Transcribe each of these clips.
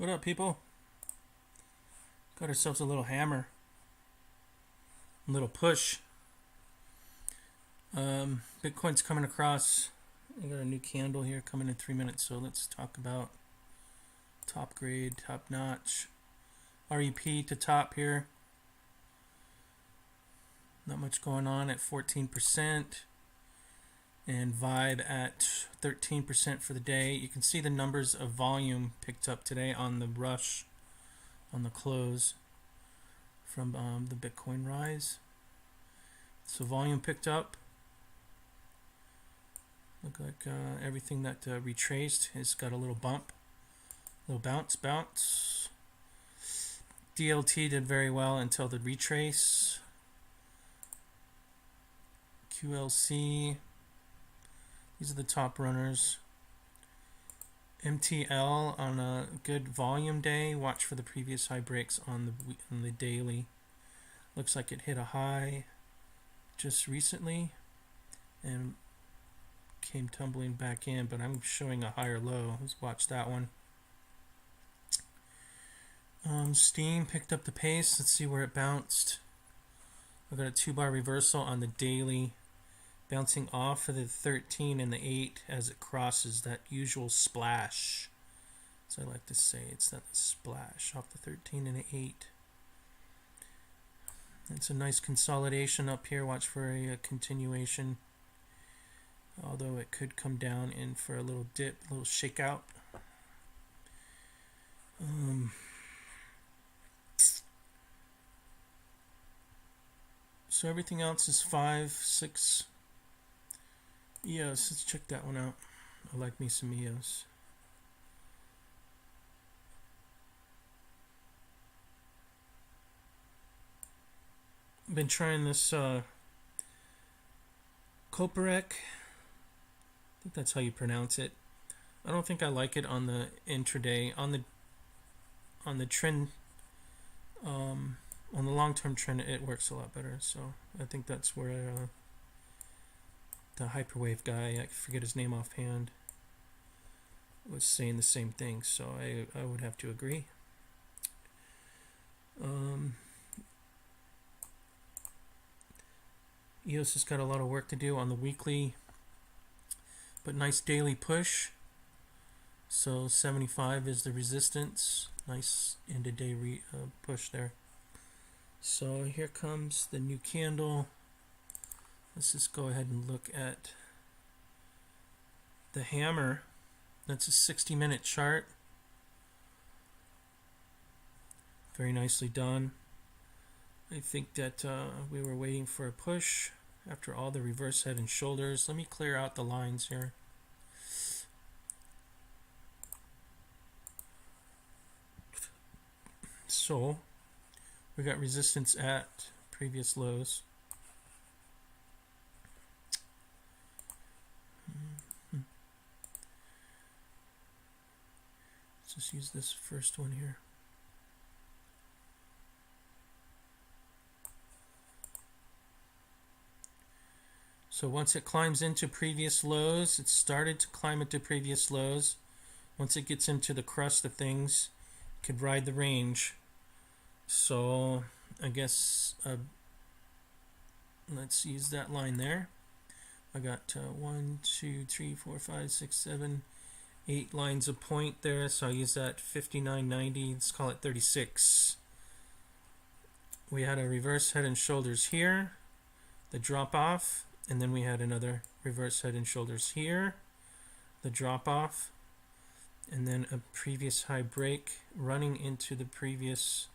What up, people? Got ourselves a little hammer, a little push. Bitcoin's coming across. I got a new candle here coming in 3 minutes, so let's talk about top grade, top notch. REP to top here. Not much going on at 14%, and Vibe at 13% for the day. You can see the numbers of volume picked up today on the rush, on the close from the Bitcoin rise. So volume picked up. Look like everything that retraced has got a little bump, little bounce. DLT did very well until the retrace. QLC, these are the top runners. MTL on a good volume day. Watch for the previous high breaks on the daily. Looks like it hit a high just recently and came tumbling back in, but I'm showing a higher low. Let's watch that one. Steam picked up the pace. Let's see where it bounced. I've got a 2-bar reversal on the daily, bouncing off of the 13 and the 8 as it crosses that usual splash. As I like to say, it's that splash off the 13 and the 8. It's a nice consolidation up here. Watch for a continuation, although it could come down in for a little dip, a little shakeout. So everything else is 5, 6. EOS, let's check that one out. I like me some EOS. Been trying this Koperek. I think that's how you pronounce it. I don't think I like it on the intraday. On the trend, on the long-term trend, it works a lot better. So I think that's where the hyperwave guy, I forget his name offhand, was saying the same thing. So I would have to agree. EOS has got a lot of work to do on the weekly, but nice daily push. So 75 is the resistance. Nice end of day push there. So here comes the new candle. Let's just go ahead and look at the hammer. That's a 60-minute chart. Very nicely done. I think that we were waiting for a push after all the reverse head and shoulders. Let me clear out the lines here. So we got resistance at previous lows. Let's just use this first one here. So once it climbs into previous lows, it started to climb into previous lows. Once it gets into the crust of things, it could ride the range. So I guess let's use that line there. I got 1, 2, 3, 4, 5, 6, 7, 8 lines of point there. So I'll use that 59.90. Let's call it 36. We had a reverse head and shoulders here, the drop off. And then we had another reverse head and shoulders here, the drop off, and then a previous high break running into the previous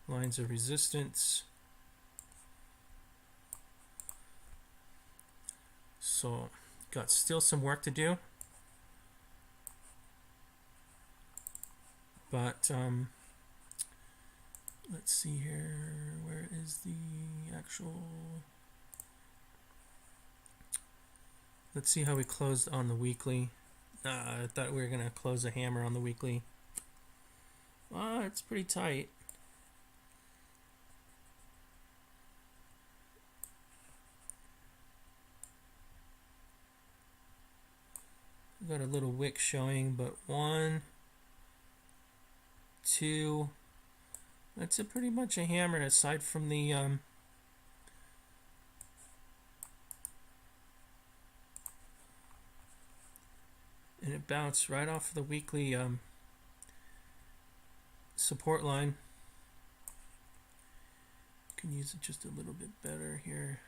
lines of resistance. So got still some work to do, but let's see here, where is the actual... Let's see how we closed on the weekly. I thought we were going to close a hammer on the weekly. Well, it's pretty tight. Got a little wick showing, but 1, 2. That's pretty much a hammer aside from the and it bounced right off the weekly support line. Can use it just a little bit better here.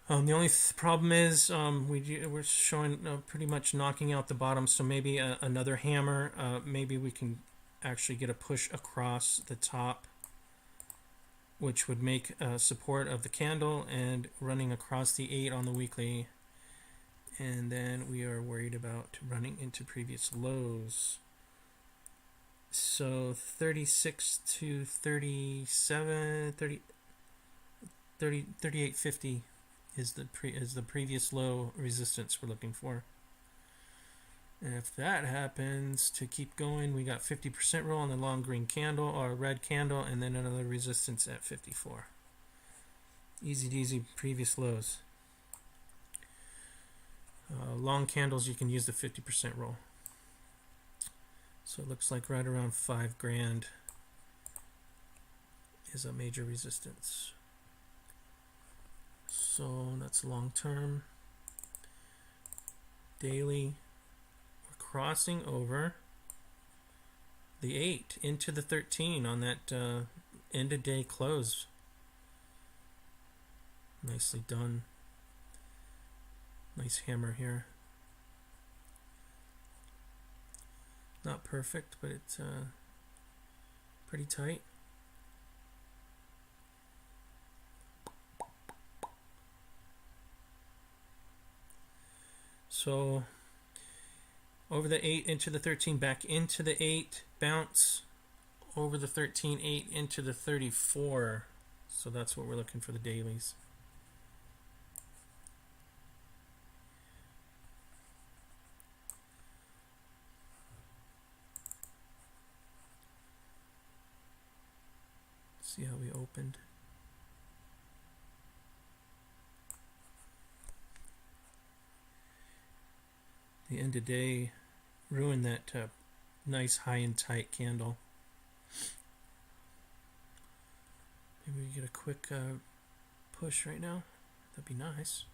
The only problem is we're showing pretty much knocking out the bottom, so maybe another hammer. Maybe we can actually get a push across the top, which would make support of the candle and running across the 8 on the weekly. And then we are worried about running into previous lows. So 36 to 37, 38.50 is the previous low resistance we're looking for. And if that happens, to keep going, we got 50% roll on the long green candle or red candle, and then another resistance at 54. Easy peasy previous lows. Long candles, you can use the 50% roll. So it looks like right around 5 grand is a major resistance. So that's long term. Daily, we're crossing over the 8 into the 13 on that end of day close. Nicely done. Nice hammer here. Not perfect, but it's pretty tight. So over the 8 into the 13, back into the 8, bounce over the 13, 8 into the 34. So that's what we're looking for the dailies. See how we opened. The end of day ruined that nice high and tight candle. Maybe we get a quick push right now. That'd be nice.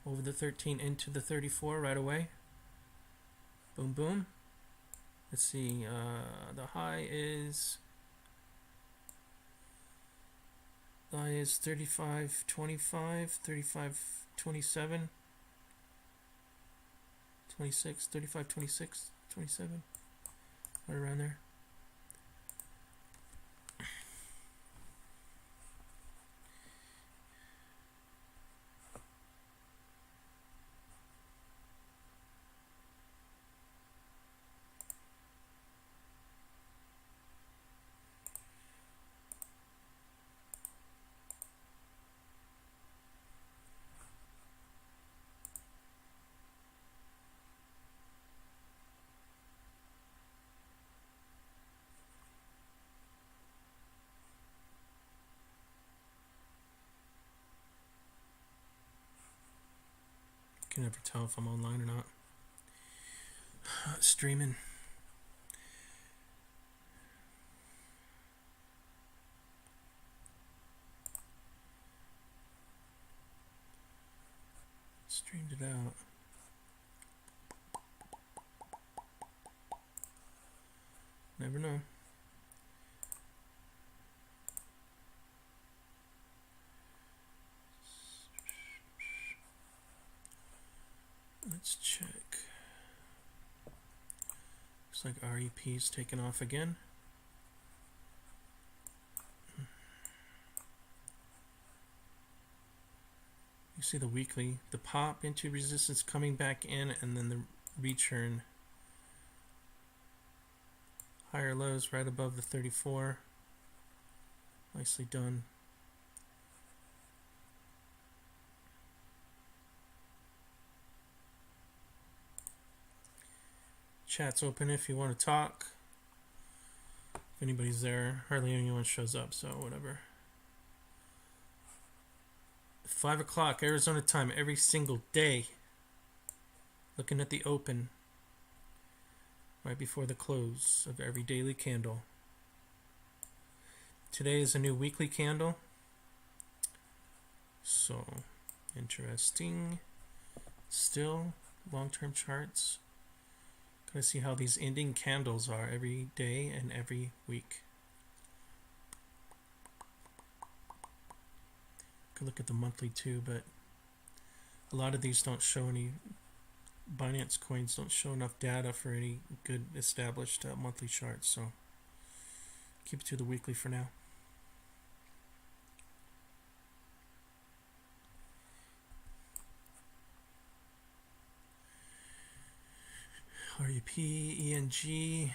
Over the 13 into the 34 right away. Boom, boom. Let's see. The high is 35.25, 35.27. 26, 35, 26, 27, right around there. Can never tell if I'm online or not. Streaming. Streamed it out. Never know. Let's check. Looks like REP's taken off again. You see the weekly, the pop into resistance coming back in, and then the return. Higher lows right above the 34. Nicely done. Chat's open if you want to talk. If anybody's there, hardly anyone shows up, so whatever. 5 o'clock Arizona time every single day. Looking at the open right before the close of every daily candle. Today is a new weekly candle. So, interesting. Still, long-term charts. Gotta see how these ending candles are every day and every week. Could look at the monthly too, but a lot of these don't show any. Binance coins don't show enough data for any good established monthly charts, so keep it to the weekly for now. REP, ENG.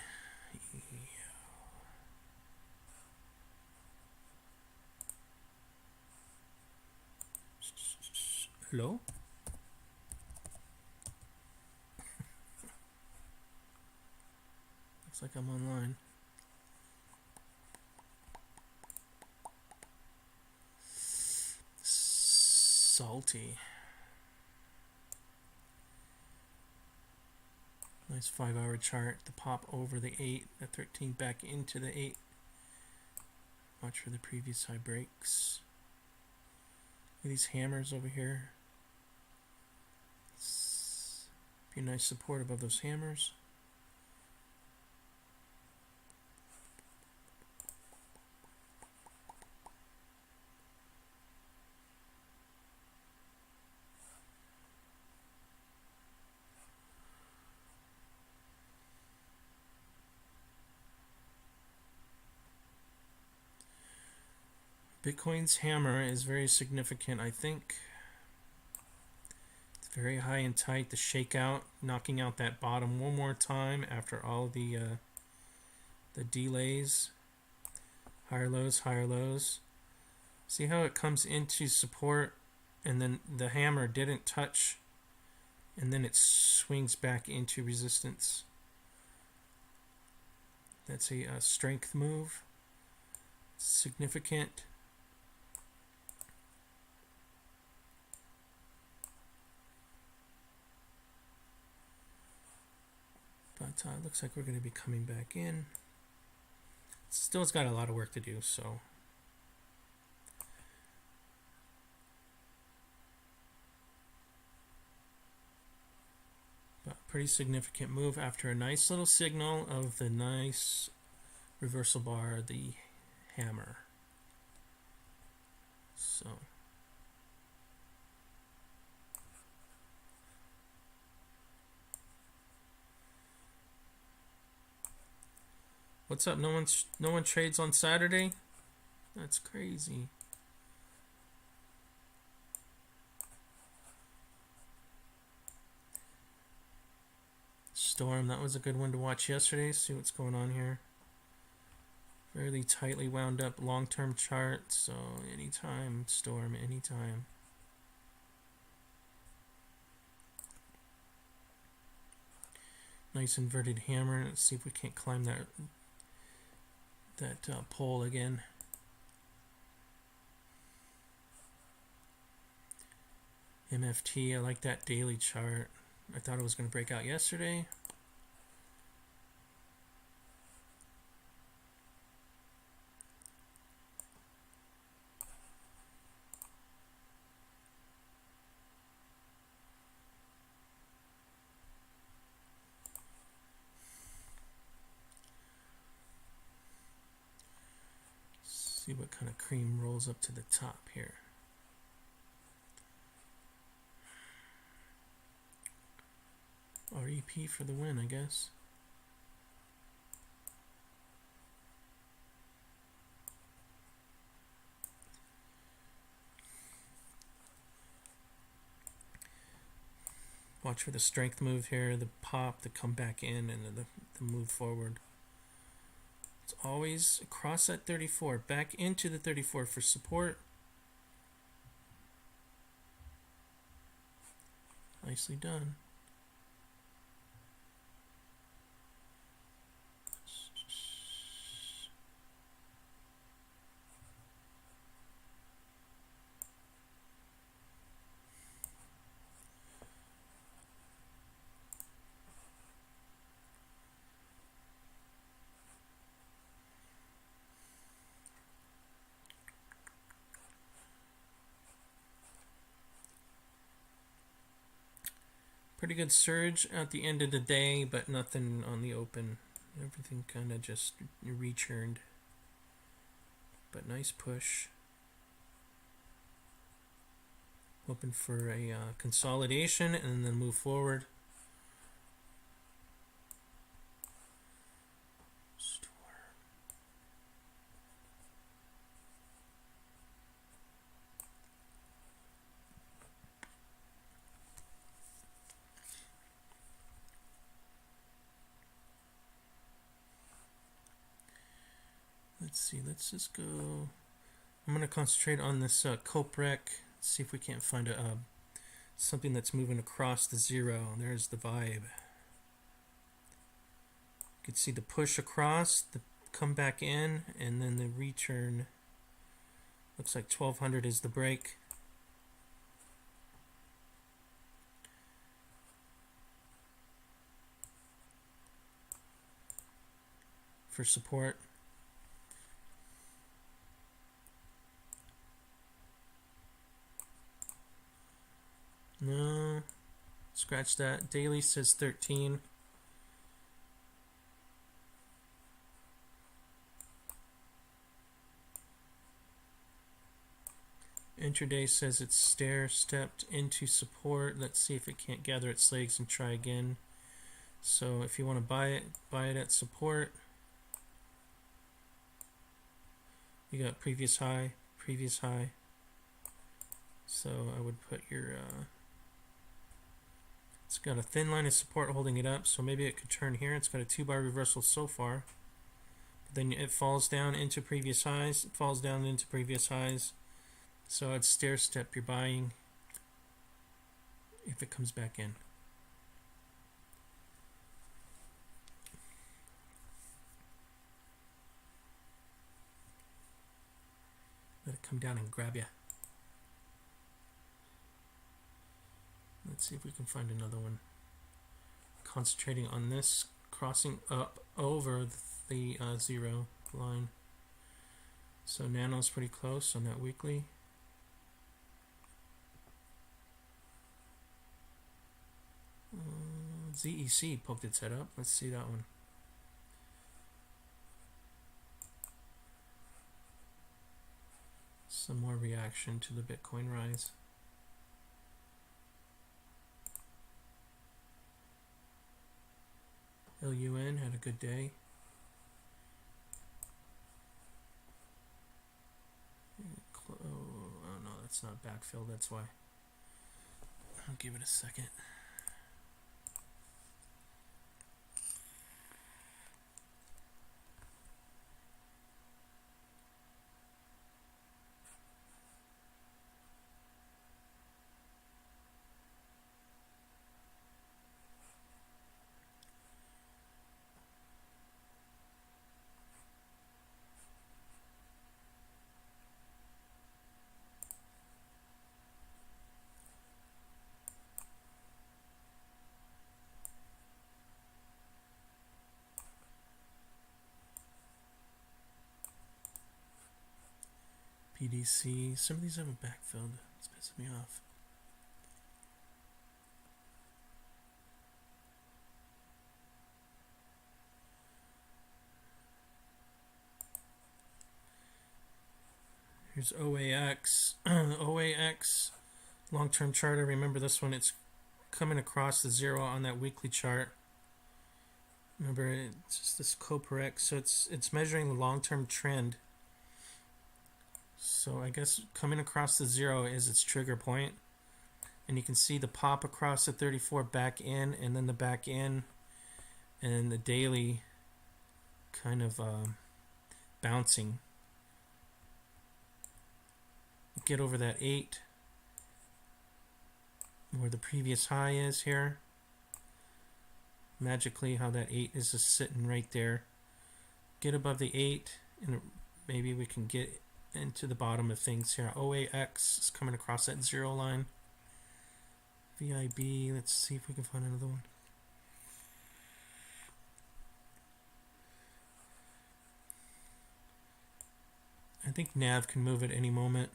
Hello? Looks like I'm online. Salty. Nice 5-hour chart. The pop over the 8, the 13 back into the 8. Watch for the previous high breaks. Look at these hammers over here. Be a nice support above those hammers. Bitcoin's hammer is very significant, I think. It's very high and tight. The shakeout, knocking out that bottom one more time after all the delays. Higher lows, higher lows. See how it comes into support and then the hammer didn't touch and then it swings back into resistance. That's a strength move. Significant. But looks like we're going to be coming back in. Still, it's got a lot of work to do, so. But pretty significant move after a nice little signal of the nice reversal bar, the hammer. So. What's up? No one trades on Saturday? That's crazy. Storm, that was a good one to watch yesterday. See what's going on here. Fairly tightly wound up long-term chart, so anytime, Storm, anytime. Nice inverted hammer. Let's see if we can't climb that pole again. MFT, I like that daily chart. I thought it was going to break out yesterday. See what kind of cream rolls up to the top here. REP for the win, I guess. Watch for the strength move here, the pop, the come back in, and the move forward. It's always across that 34, back into the 34 for support. Nicely done. Pretty good surge at the end of the day, but nothing on the open. Everything kind of just rechurned. But nice push. Hoping for a consolidation and then move forward. Let's see, let's just go. I'm going to concentrate on this Coprec. See if we can't find something that's moving across the zero. There's the vibe. You can see the push across, the come back in, and then the return. Looks like 1200 is the break. For support. No, scratch that. Daily says 13. Intraday says it's stair-stepped into support. Let's see if it can't gather its legs and try again. So if you want to buy it at support. You got previous high, previous high. So I would put your it's got a thin line of support holding it up, so maybe it could turn here. It's got a 2-bar reversal so far. But then it falls down into previous highs, it falls down into previous highs. So I'd stair step your buying if it comes back in. Let it come down and grab you. Let's see if we can find another one. Concentrating on this, crossing up over the zero line. So Nano's pretty close on that weekly. ZEC poked its head up. Let's see that one. Some more reaction to the Bitcoin rise. LUN had a good day. Oh no, that's not backfill, that's why. I'll give it a second. BTC, some of these haven't backfilled. It's pissing me off. Here's OAX. OAX, long-term charter. Remember this one, it's coming across the zero on that weekly chart. Remember, it's just this Coprec, so it's measuring the long-term trend. So I guess coming across the zero is its trigger point. And you can see the pop across the 34 back in, and then the back in, and the daily kind of bouncing. Get over that 8 where the previous high is here. Magically how that 8 is just sitting right there. Get above the 8 and maybe we can get into the bottom of things here. OAX is coming across that zero line. VIB, let's see if we can find another one. I think NAV can move at any moment.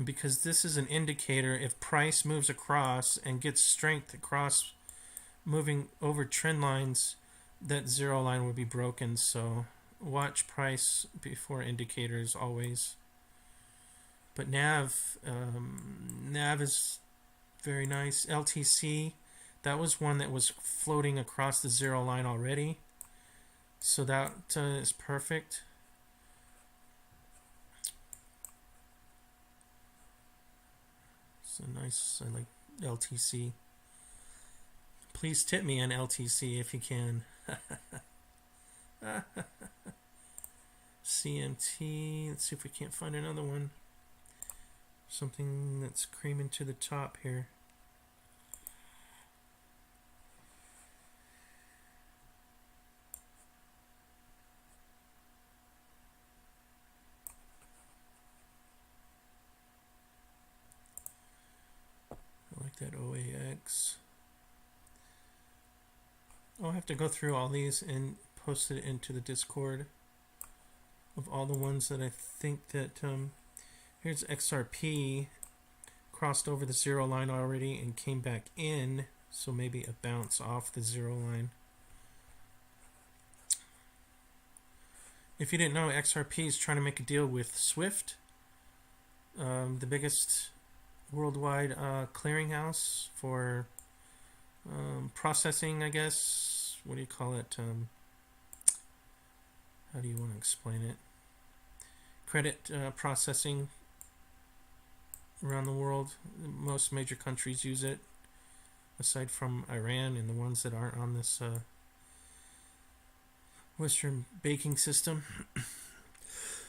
And because this is an indicator, if price moves across and gets strength across moving over trend lines, that zero line will be broken. So watch price before indicators always. But nav is very nice. LTC, that was one that was floating across the zero line already. So that is perfect. So nice, I like LTC. Please tip me on LTC if you can. CMT, let's see if we can't find another one. Something that's creaming to the top here. I like that OAX. I'll have to go through all these and post it into the Discord of all the ones that I think that here's XRP crossed over the zero line already and came back in, so maybe a bounce off the zero line. If you didn't know, XRP is trying to make a deal with Swift, the biggest worldwide clearinghouse for processing, I guess. What do you call it? How do you want to explain it? Credit processing around the world. Most major countries use it, aside from Iran and the ones that aren't on this Western banking system.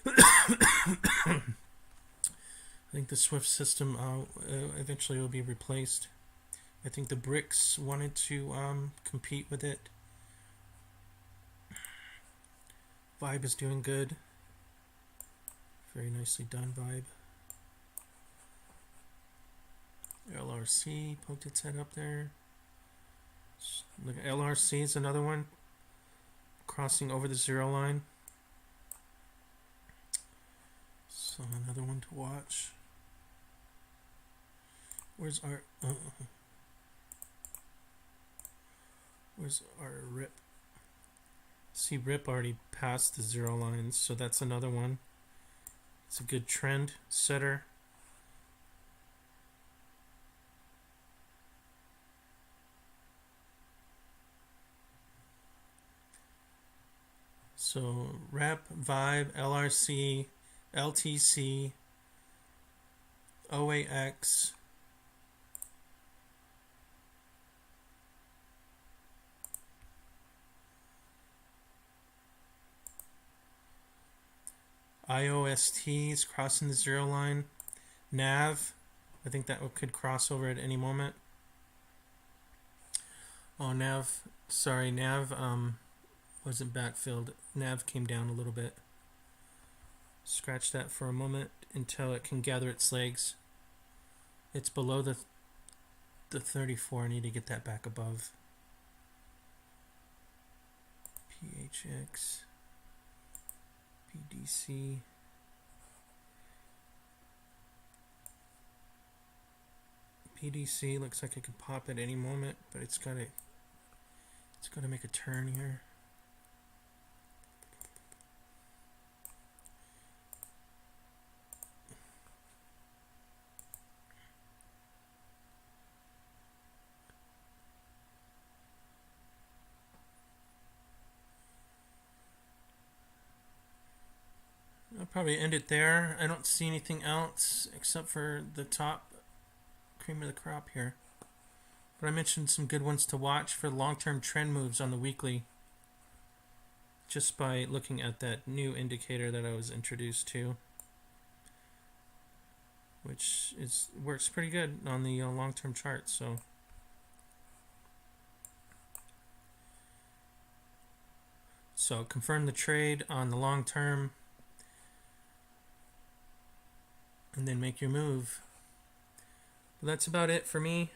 I think the SWIFT system eventually will be replaced. I think the BRICS wanted to compete with it. Vibe is doing good. Very nicely done, Vibe. LRC poked its head up there. Look, LRC is another one crossing over the zero line. So another one to watch. Where's our RIP? See, RIP already passed the zero lines, so that's another one. It's a good trend setter. So REP, Vibe, LRC, LTC, OAX, IOST is crossing the zero line. NAV, I think that could cross over at any moment. Oh, NAV, sorry, NAV wasn't backfilled. NAV came down a little bit. Scratch that for a moment until it can gather its legs. It's below the 34. I need to get that back above. PHX, BTC, PDC looks like it could pop at any moment, but it's got to make a turn here. I'll probably end it there. I don't see anything else except for the top cream of the crop here. But I mentioned some good ones to watch for long-term trend moves on the weekly, just by looking at that new indicator that I was introduced to, which works pretty good on the long-term chart. So confirm the trade on the long term, and then make your move. But that's about it for me.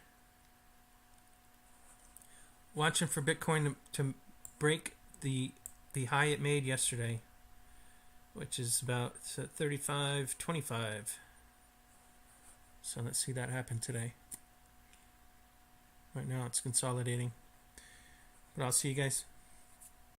Watching for Bitcoin to break the high it made yesterday, which is about 35.25. So let's see that happen today. Right now it's consolidating. But I'll see you guys.